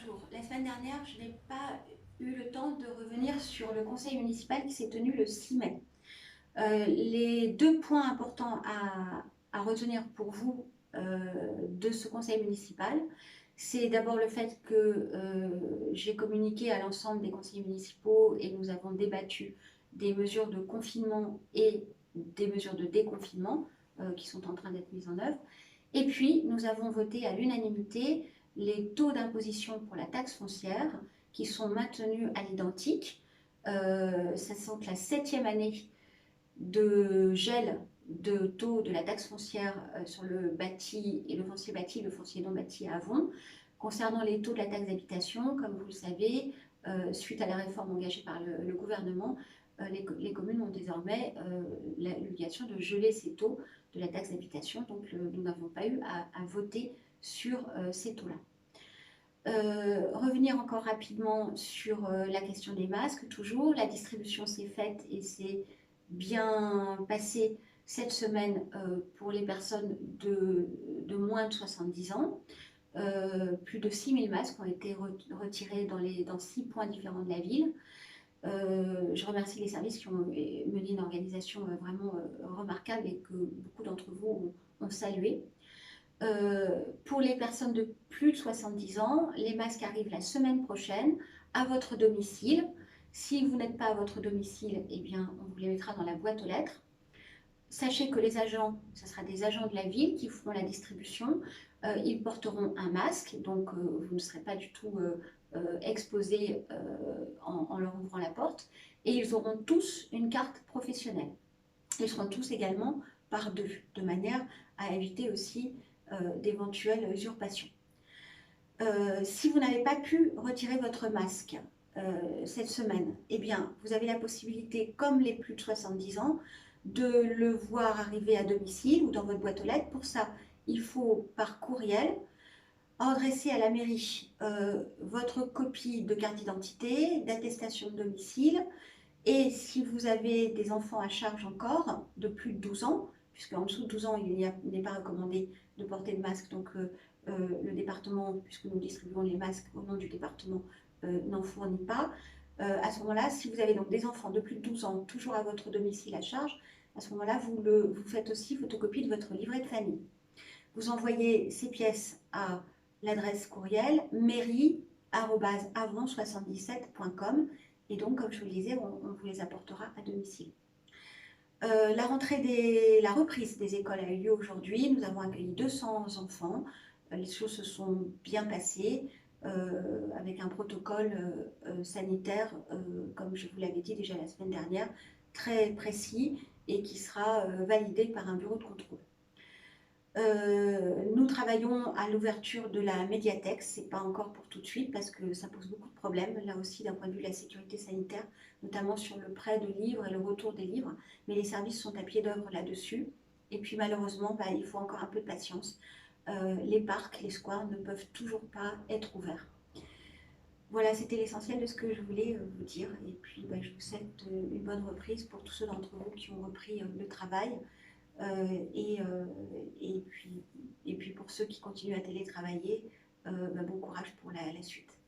Bonjour. La semaine dernière, je n'ai pas eu le temps de revenir sur le conseil municipal qui s'est tenu le 6 mai. Les deux points importants à retenir pour vous de ce conseil municipal, c'est d'abord le fait que j'ai communiqué à l'ensemble des conseillers municipaux et nous avons débattu des mesures de confinement et des mesures de déconfinement qui sont en train d'être mises en œuvre. Et puis, nous avons voté à l'unanimité les taux d'imposition pour la taxe foncière qui sont maintenus à l'identique. Ça semble la 7e année de gel de taux de la taxe foncière sur le bâti et le foncier non bâti à Avon. Concernant les taux de la taxe d'habitation, comme vous le savez, suite à la réforme engagée par le gouvernement, les communes ont désormais l'obligation de geler ces taux de la taxe d'habitation. Donc nous n'avons pas eu à voter sur ces taux-là. Revenir encore rapidement sur la question des masques, toujours. La distribution s'est faite et s'est bien passée cette semaine pour les personnes de moins de 70 ans. Plus de 6000 masques ont été retirés dans 6 points différents de la ville. Je remercie les services qui ont mené une organisation vraiment remarquable et que beaucoup d'entre vous ont salué. Pour les personnes de plus de 70 ans, les masques arrivent la semaine prochaine à votre domicile. Si vous n'êtes pas à votre domicile, eh bien, on vous les mettra dans la boîte aux lettres. Sachez que les agents, ce sera des agents de la ville qui feront la distribution. Ils porteront un masque, donc vous ne serez pas du tout exposé en leur ouvrant la porte. Et ils auront tous une carte professionnelle. Ils seront tous également par deux, de manière à éviter aussi d'éventuelles usurpations. Si vous n'avez pas pu retirer votre masque cette semaine, eh bien, vous avez la possibilité, comme les plus de 70 ans, de le voir arriver à domicile ou dans votre boîte aux lettres. Pour ça, il faut par courriel adresser à la mairie votre copie de carte d'identité, d'attestation de domicile, et si vous avez des enfants à charge encore de plus de 12 ans, puisqu'en dessous de 12 ans, il n'est pas recommandé de porter de masque, donc le département, puisque nous distribuons les masques au nom du département, n'en fournit pas. À ce moment-là, si vous avez donc des enfants de plus de 12 ans, toujours à votre domicile à charge, à ce moment-là, vous faites aussi photocopie de votre livret de famille. Vous envoyez ces pièces à l'adresse courriel mairie@avon77.com et donc, comme je vous le disais, on vous les apportera à domicile. La reprise des écoles a eu lieu aujourd'hui. Nous avons accueilli 200 enfants. Les choses se sont bien passées avec un protocole sanitaire, comme je vous l'avais dit déjà la semaine dernière, très précis et qui sera validé par un bureau de contrôle. Nous travaillons à l'ouverture de la médiathèque, ce n'est pas encore pour tout de suite parce que ça pose beaucoup de problèmes, là aussi d'un point de vue de la sécurité sanitaire, notamment sur le prêt de livres et le retour des livres, mais les services sont à pied d'œuvre là-dessus. Et puis malheureusement, il faut encore un peu de patience. Les parcs, les squares ne peuvent toujours pas être ouverts. Voilà, c'était l'essentiel de ce que je voulais vous dire. Et puis je vous souhaite une bonne reprise pour tous ceux d'entre vous qui ont repris le travail. Et puis pour ceux qui continuent à télétravailler, bon courage pour la suite.